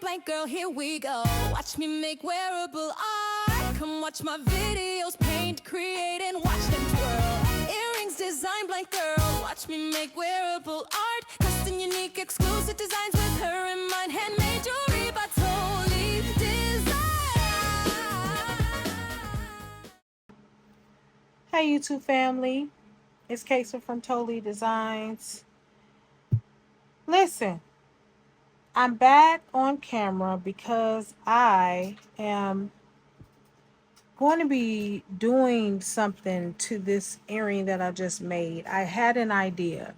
blank, girl, here we go. Watch me make wearable art. Come watch my videos, paint, create, and watch them twirl. Earrings designed blank, girl. Watch me make wearable art. Custom, unique, exclusive designs with her in mind. Handmade jewelry by Tolee Design. Hey YouTube family, it's Kayser from Tolee Designs. Listen, I'm back on camera because I am going to be doing something to this earring that I just made. I had an idea.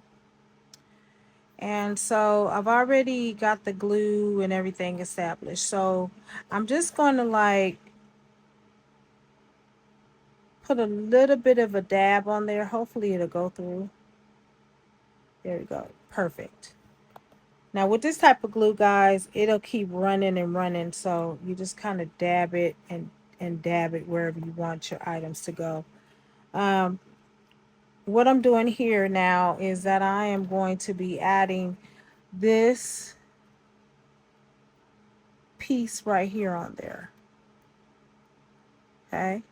And so I've already got the glue and everything established. So I'm just going to put a little bit of a dab on there. Hopefully it'll go through. There we go. Perfect. Now with this type of glue, guys, it'll keep running and running. So you just kind of dab it and dab it wherever you want your items to go. What I'm doing here now is that I am going to be adding this piece right here on there. Okay.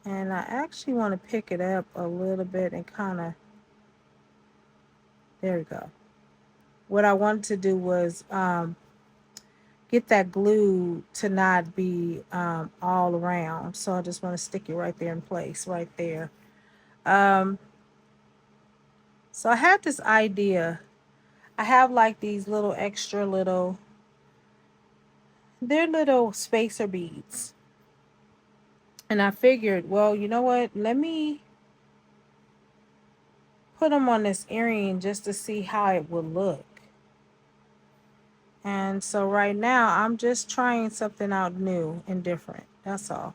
And I actually want to pick it up a little bit and kind of, there we go. What I wanted to do was get that glue to not be all around. So I just want to stick it right there in place, right there. So I had this idea. I have like these little extra little, they're little spacer beads. And I figured, well, you know what? Let me put them on this earring just to see how it would look. And so right now I'm just trying something out new and different. That's all.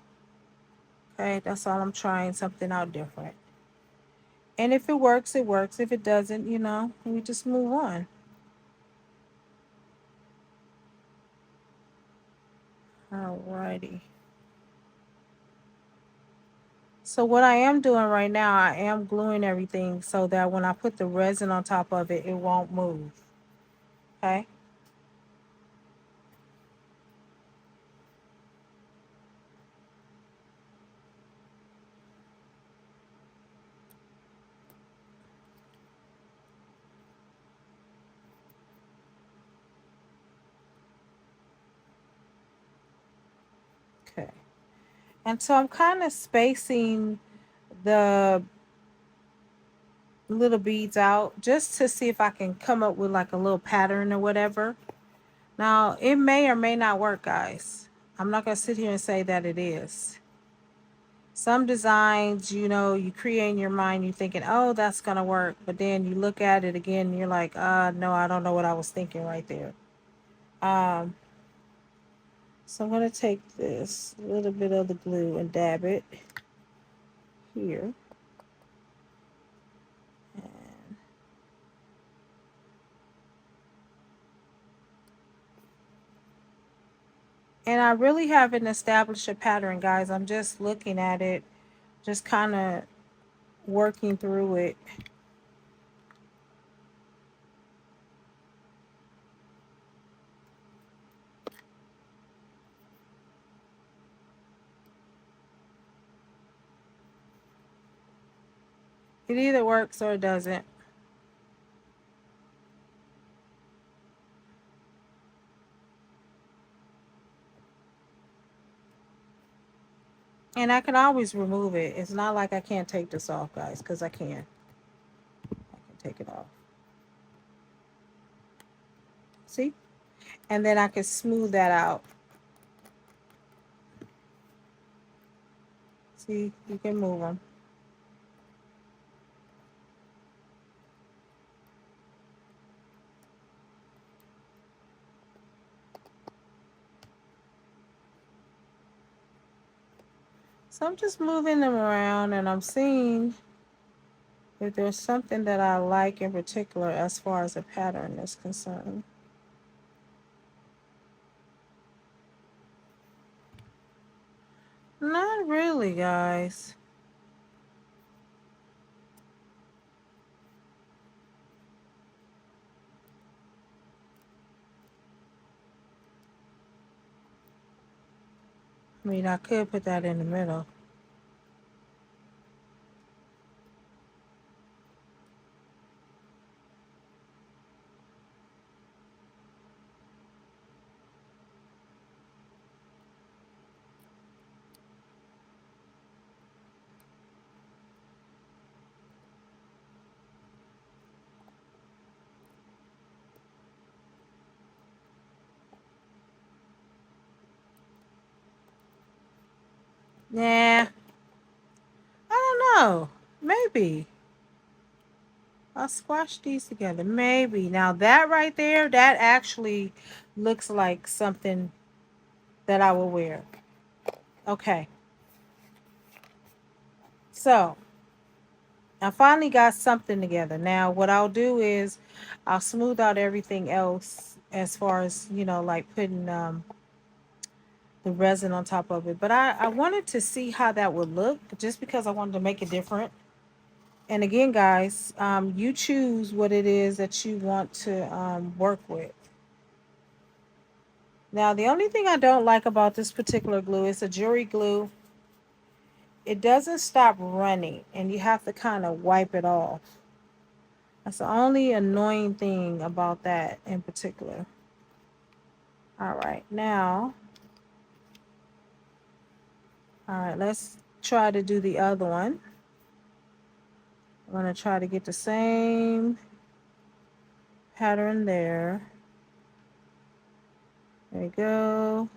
Okay, that's all. I'm trying something out different. And if it works, it works. If it doesn't, you know, we just move on. Alrighty. So what I am doing right now, I am gluing everything so that when I put the resin on top of it, it won't move. Okay. Okay. And so I'm kind of spacing the little beads out just to see if I can come up with like a little pattern or whatever. Now, it may or may not work, guys. I'm not going to sit here and say that it is. Some designs, you know, you create in your mind, you're thinking, oh, that's going to work. But then you look at it again and you're like, no, I don't know what I was thinking right there. So I'm going to take this little bit of the glue and dab it here. And I really haven't established a pattern, guys. I'm just looking at it, just kind of working through it. It either works or it doesn't. And I can always remove it. It's not like I can't take this off, guys, because I can. I can take it off. See? And then I can smooth that out. See? You can move them. So I'm just moving them around and I'm seeing if there's something that I like in particular as far as a pattern is concerned. Not really, guys. I mean, I could put that in the middle. Nah, I don't know. Maybe. I'll squash these together. Maybe. Now that right there, that actually looks like something that I will wear. Okay. So I finally got something together. Now what I'll do is I'll smooth out everything else as far as, like putting the resin on top of it. But I wanted to see how that would look just because I wanted to make it different. And again, guys, you choose what it is that you want to work with. Now, the only thing I don't like about this particular glue is a jewelry glue. It doesn't stop running, and you have to kind of wipe it off. That's the only annoying thing about that in particular. All right, now, let's try to do the other one. I'm going to try to get the same pattern there. There we go.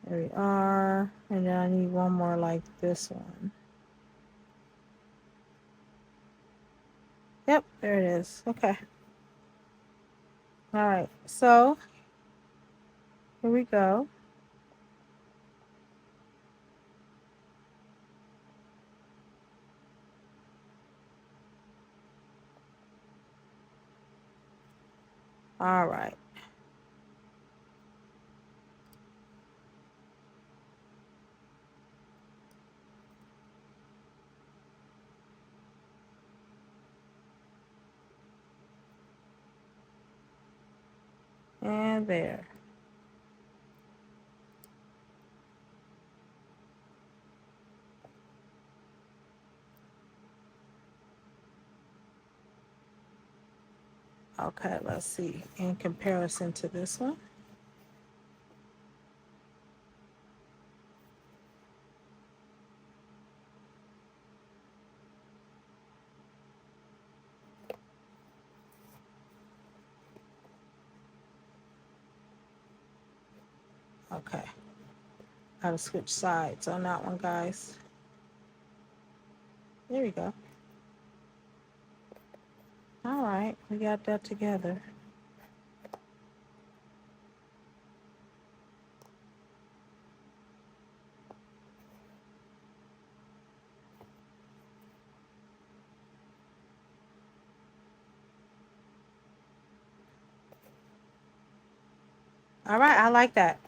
There we are. And then I need one more like this one. Yep, there it is. Okay. All right, so here we go. All right. And there. Okay, let's see. In comparison to this one. Okay. Gotta switch sides on that one, guys. There we go. All right, we got that together. All right, I like that.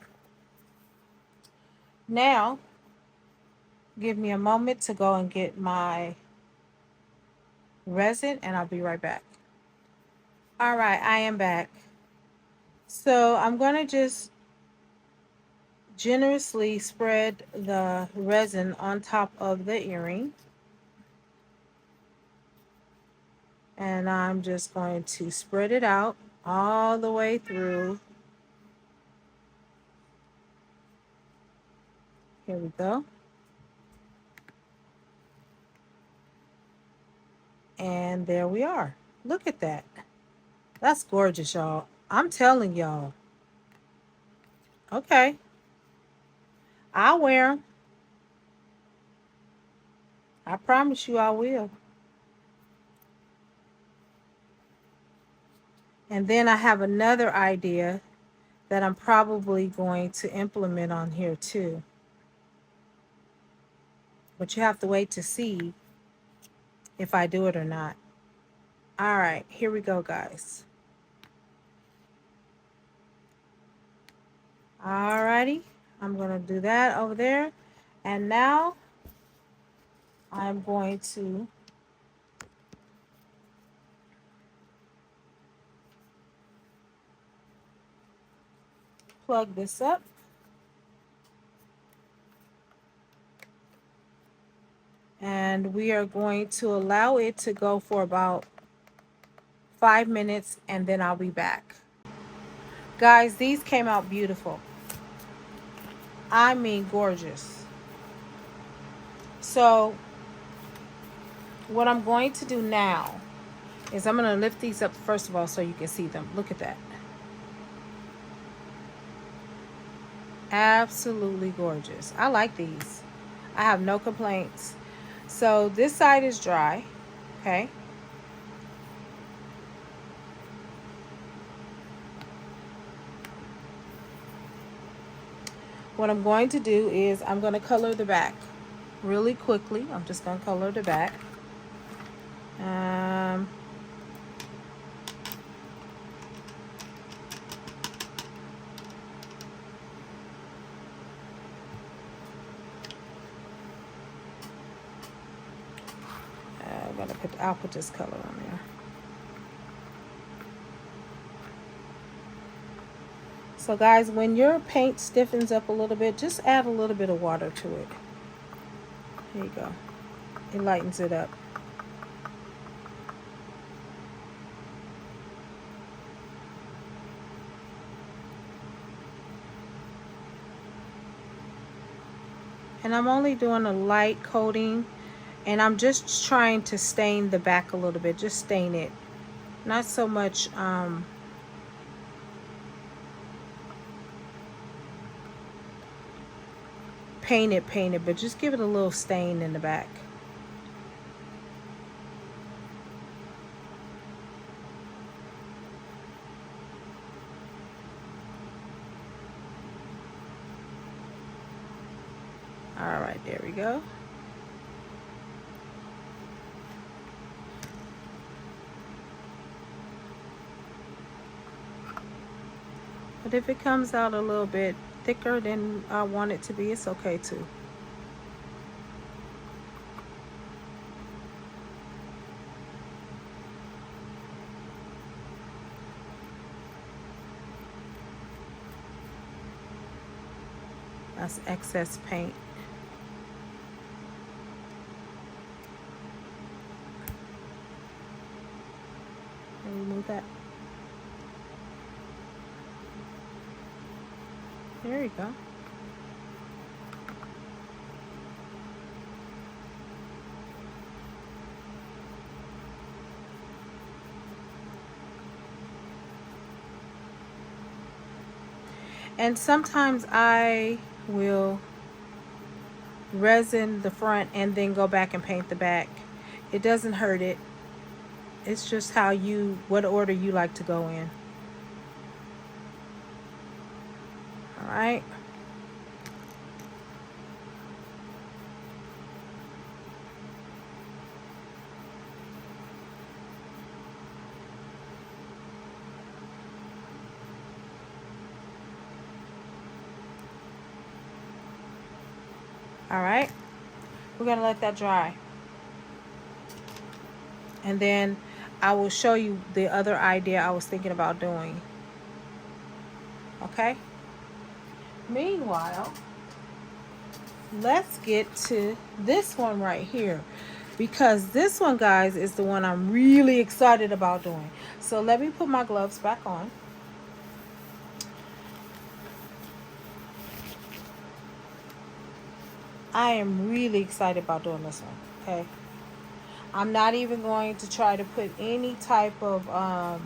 Now, give me a moment to go and get my resin, and I'll be right back. All right, I am back. So I'm going to just generously spread the resin on top of the earring. And I'm just going to spread it out all the way through. Here we go. And there we are. Look at that. That's gorgeous, y'all. I'm telling y'all. Okay. I'll wear them. I promise you I will. And then I have another idea that I'm probably going to implement on here too. But you have to wait to see if I do it or not. All right, here we go, guys. All righty, I'm going to do that over there. And now I'm going to plug this up. and we are going to allow it to go for about 5 minutes, and then I'll be back. Guys, these came out beautiful. I mean, gorgeous. So what I'm going to do now is I'm going to lift these up first of all so you can see them. Look at that. Absolutely gorgeous. I like these. I have no complaints. So this side is dry. Okay. What I'm going to do is I'm going to color the back really quickly. I'm just going to color the back. I'll put this color on there. So guys, when your paint stiffens up a little bit, just add a little bit of water to it. There you go. It lightens it up. And I'm only doing a light coating, and I'm just trying to stain the back a little bit. Just stain it. Not so much paint it, but just give it a little stain in the back. All right, there we go. But if it comes out a little bit thicker than I want it to be, it's okay too. That's excess paint. Remove that. There you go. And sometimes I will resin the front and then go back and paint the back. It doesn't hurt it. It's just what order you like to go in. All right. All right. We're going to let that dry. And then I will show you the other idea I was thinking about doing. Okay? Meanwhile, let's get to this one right here, because this one, guys, is the one I'm really excited about doing. So let me put my gloves back on. I am really excited about doing this one. Okay? I'm not even going to try to put any type of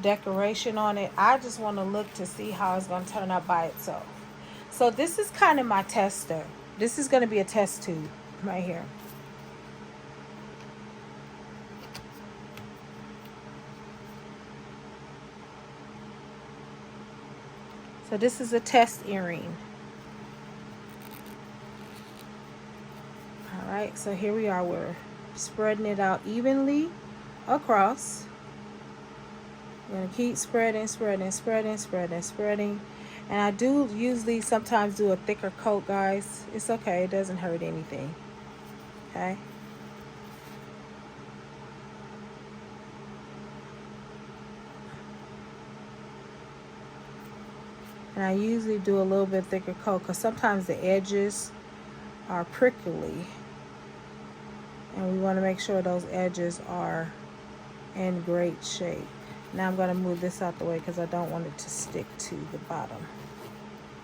decoration on it. I just want to look to see how it's going to turn out by itself. So this is kind of my tester. This is going to be a test tube right here. So this is a test earring. All right, so here we are. We're spreading it out evenly across. We're going to keep spreading. And I do usually sometimes do a thicker coat, guys. It's okay. It doesn't hurt anything. Okay. And I usually do a little bit thicker coat because sometimes the edges are prickly. And we want to make sure those edges are in great shape. Now I'm going to move this out the way because I don't want it to stick to the bottom.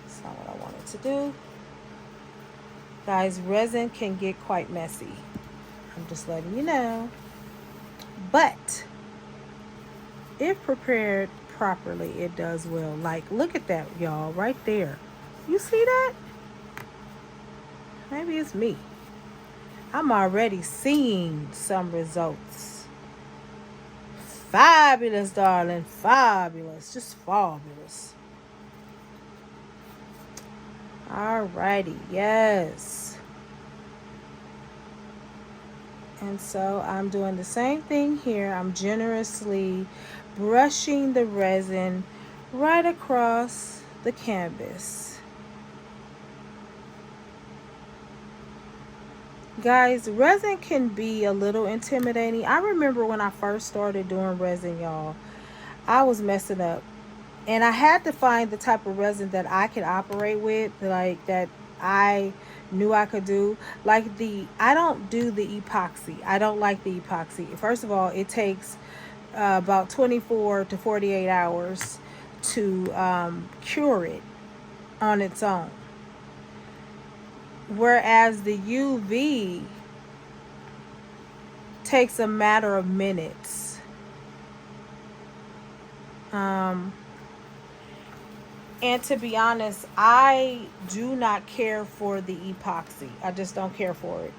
That's not what I wanted to do. Guys, resin can get quite messy. I'm just letting you know. But if prepared properly, it does well. Like, look at that, y'all, right there. You see that? Maybe it's me. I'm already seeing some results. Fabulous, darling. Fabulous. Just fabulous. Alrighty, yes. And so I'm doing the same thing here. I'm generously brushing the resin right across the canvas. Guys, resin can be a little intimidating. I remember when I first started doing resin, y'all, I was messing up. And I had to find the type of resin that I could operate with, like that I knew I could do. Like I don't do the epoxy. I don't like the epoxy. First of all, it takes about 24 to 48 hours to cure it on its own. Whereas the UV takes a matter of minutes. And to be honest, I do not care for the epoxy. I just don't care for it.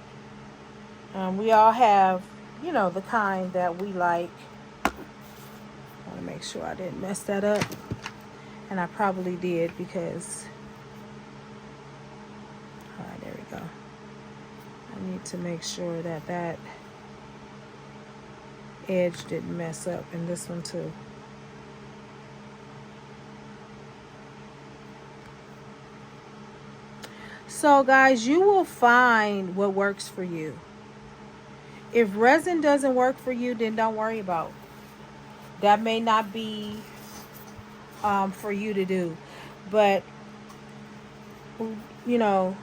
We all have, you know, the kind that we like. I want to make sure I didn't mess that up. And I probably did because... Alright, there we go. I need to make sure that that edge didn't mess up, and this one too. So guys, you will find what works for you. If resin doesn't work for you, then don't worry about it. That may not be for you to do. But, you know,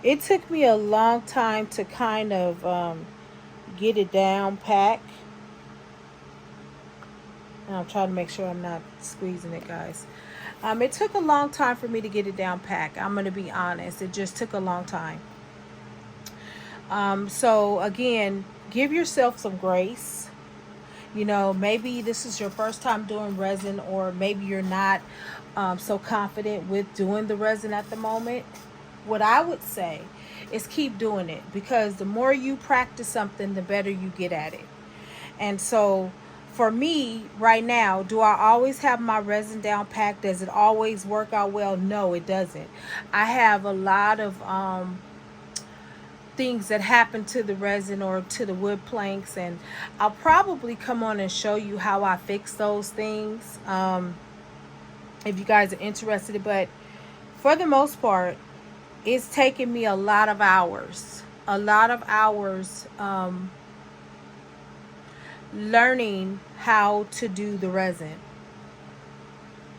it took me a long time to kind of get it down pack. And I'm trying to make sure I'm not squeezing it, guys. It took a long time for me to get it down pack. I'm going to be honest. It just took a long time. So, again, give yourself some grace. You know, maybe this is your first time doing resin, or maybe you're not so confident with doing the resin at the moment. What I would say is keep doing it, because the more you practice something, the better you get at it. And so for me right now, do I always have my resin down packed? Does it always work out well? No, it doesn't. I have a lot of things that happen to the resin or to the wood planks, and I'll probably come on and show you how I fix those things if you guys are interested. But for the most part, it's taken me a lot of hours learning how to do the resin.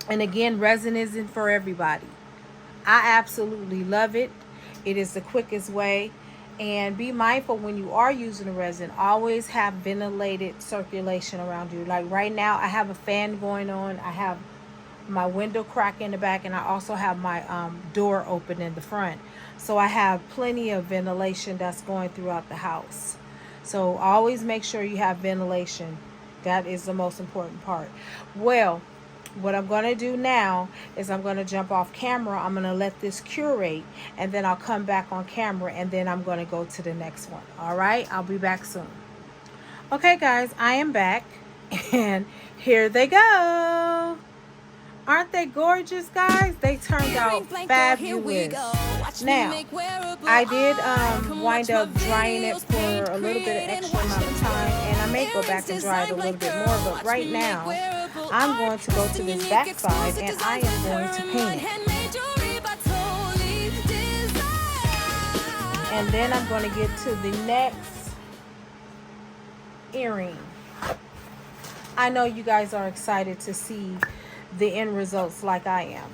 And again, resin isn't for everybody. I absolutely love it. It is the quickest way. And be mindful when you are using a resin, always have ventilated circulation around you. Like right now, I have a fan going on. I have my window crack in the back, and I also have my door open in the front. So I have plenty of ventilation that's going throughout the house. So always make sure you have ventilation. That is the most important part. Well, what I'm going to do now is I'm going to jump off camera. I'm going to let this curate, and then I'll come back on camera, and then I'm going to go to the next one. All right, I'll be back soon. Okay, guys, I am back, and here they go. Aren't they gorgeous, guys? They turned out fabulous. Now, I did wind up drying it for a little bit of extra amount of time, and I may go back and dry it a little bit more, but right now, I'm going to go to this back side, and I am going to paint it. And then I'm going to get to the next earring. I know you guys are excited to see the end results like I am.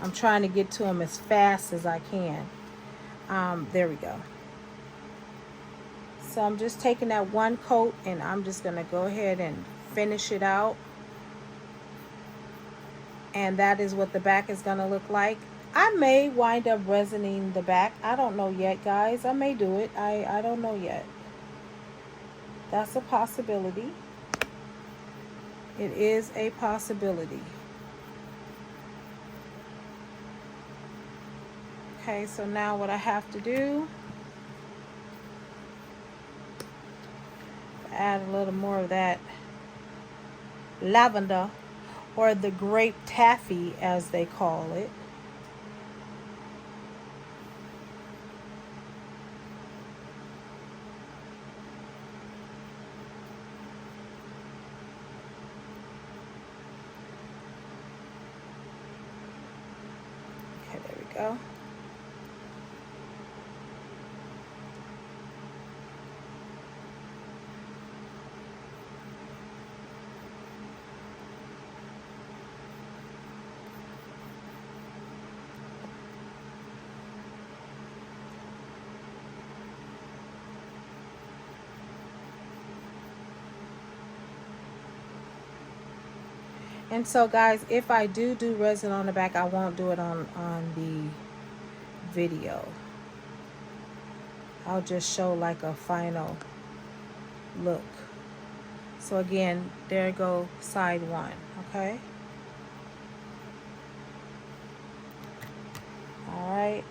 I'm trying to get to them as fast as I can. There we go. So I'm just taking that one coat and I'm just going to go ahead and finish it out. And that is what the back is going to look like. I may wind up resining the back. I don't know yet, guys. I may do it. I don't know yet. That's a possibility. It is a possibility. Okay, so now what I have to do, add a little more of that lavender, or the grape taffy as they call it. Okay, there we go. And so guys, if I do resin on the back, I won't do it on the video. I'll just show like a final look. So again, there go side one, okay? All right.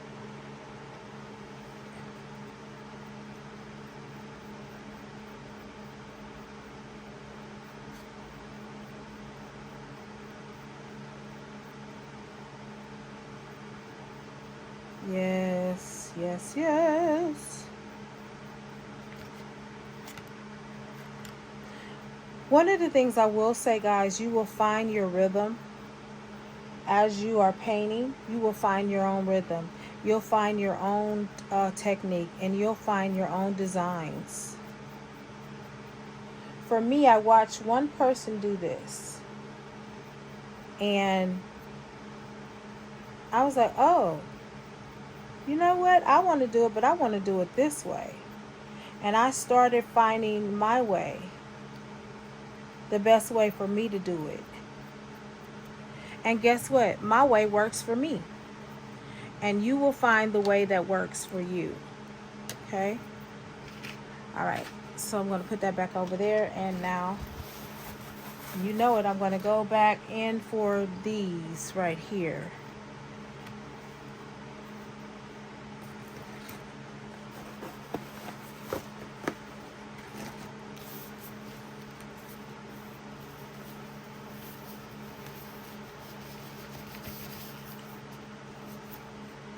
Yes, yes, yes. One of the things I will say, guys, you will find your rhythm as you are painting. You will find your own rhythm. You'll find your own technique, and you'll find your own designs. For me, I watched one person do this, and I was like, oh, you know what? I want to do it, but I want to do it this way. And I started finding my way, the best way for me to do it. And guess what? My way works for me. And you will find the way that works for you. Okay? All right. So I'm going to put that back over there. And now, you know it, I'm going to go back in for these right here.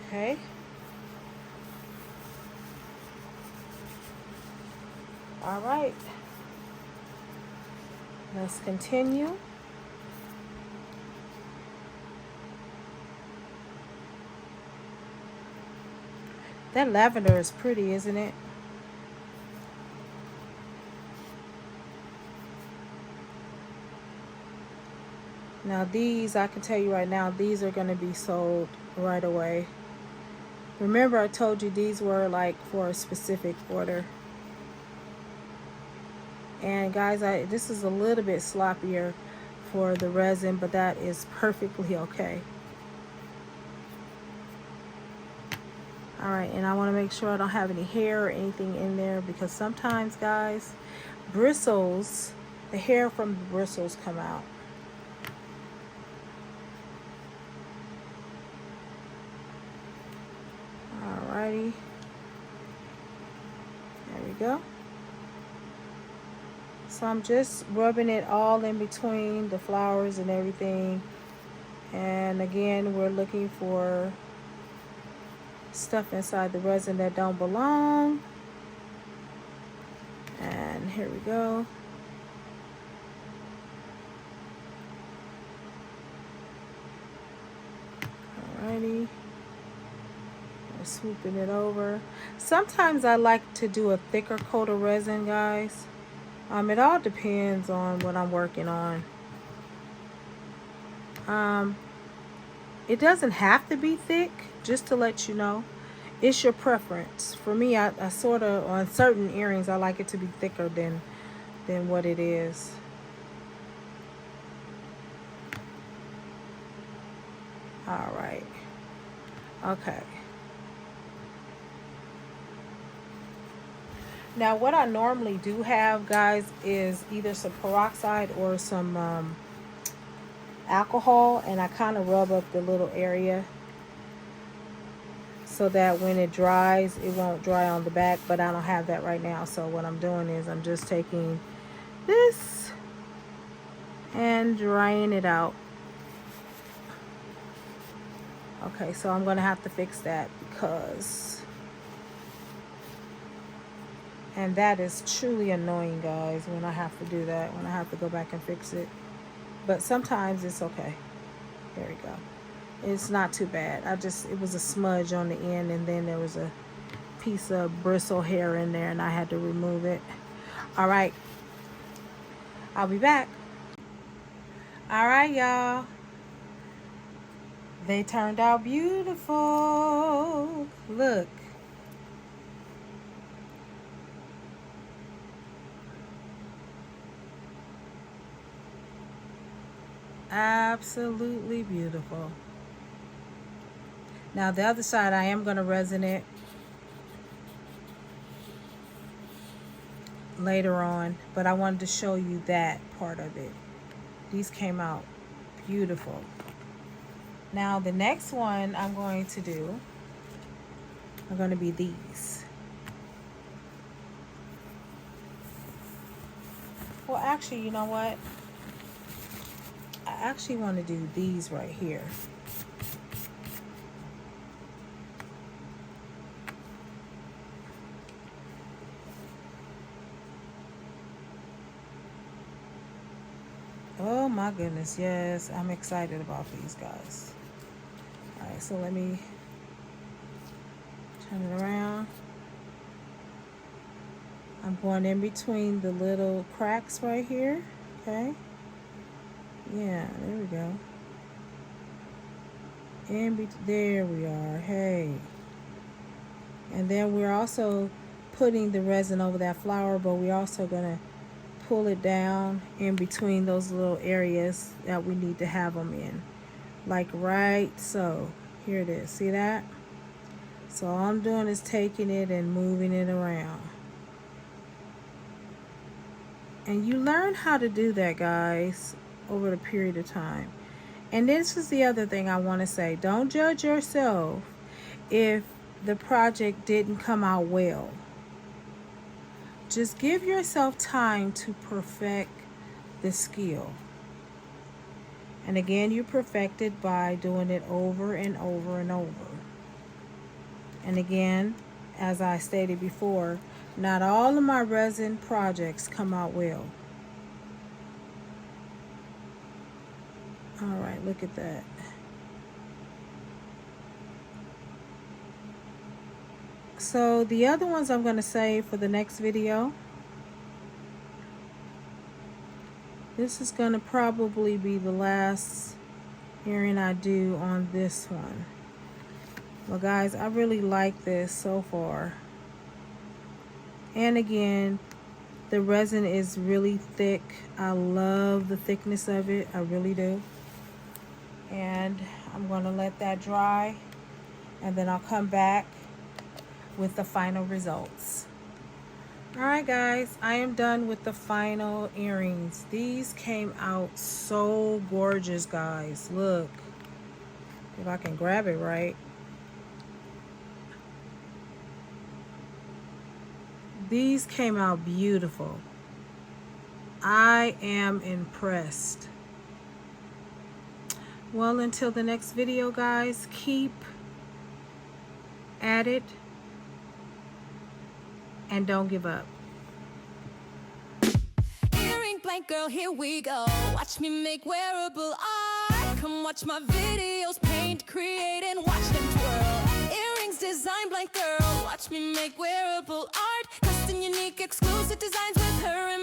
Okay. All right. Let's continue. That lavender is pretty, isn't it? Now these, I can tell you right now, these are going to be sold right away. Remember I told you these were like for a specific order. And guys, this is a little bit sloppier for the resin, but that is perfectly okay. All right, and I want to make sure I don't have any hair or anything in there, because sometimes, guys, bristles, the hair from the bristles come out. Alrighty, there we go. So I'm just rubbing it all in between the flowers and everything. And again, we're looking for stuff inside the resin that don't belong. And here we go. Alrighty. We're swooping it over. Sometimes I like to do a thicker coat of resin, guys. It all depends on what I'm working on. It doesn't have to be thick, just to let you know. It's your preference. For me, I sort of, on certain earrings, I like it to be thicker than what it is. All right. Okay. Now, what I normally do have, guys, is either some peroxide or some alcohol, and I kind of rub up the little area so that when it dries, it won't dry on the back, but I don't have that right now. So what I'm doing is I'm just taking this and drying it out. Okay, so I'm gonna have to fix that because, and that is truly annoying, guys, when I have to do that, when I have to go back and fix it. But sometimes it's okay. There we go. It's not too bad. It was a smudge on the end, and then there was a piece of bristle hair in there, and I had to remove it. All right. I'll be back. All right, y'all. They turned out beautiful. Look. Absolutely beautiful. Now the other side, I am going to resin it later on, but I wanted to show you that part of it. These came out beautiful. Now the next one I'm going to do are going to be these. Well, actually, you know what? I actually want to do these right here. Oh my goodness, yes, I'm excited about these, guys. All right, so let me turn it around. I'm going in between the little cracks right here, okay? Yeah, there we go. There we are, hey. And then we're also putting the resin over that flower, but we're also gonna pull it down in between those little areas that we need to have them in. Like right so. Here it is, see that? So all I'm doing is taking it and moving it around. And you learn how to do that, guys, over the period of time. And this is the other thing I want to say. Don't judge yourself if the project didn't come out well. Just give yourself time to perfect the skill. And again, you perfect it by doing it over and over and over. And again, as I stated before, not all of my resin projects come out well. All right, look at that. So the other ones I'm going to save for the next video. This is going to probably be the last earring I do on this one. Well, guys, I really like this so far. And again, the resin is really thick. I love the thickness of it. I really do. And I'm going to let that dry. And then I'll come back with the final results. Alright, guys, I am done with the final earrings. These came out so gorgeous, guys. Look, if I can grab it right. These came out beautiful. I am impressed. Well, until the next video, guys, keep at it. And don't give up. Earring blank girl, here we go. Watch me make wearable art. Come watch my videos, paint, create, and watch them twirl. Earrings design blank girl. Watch me make wearable art. Custom, unique, exclusive designs with her.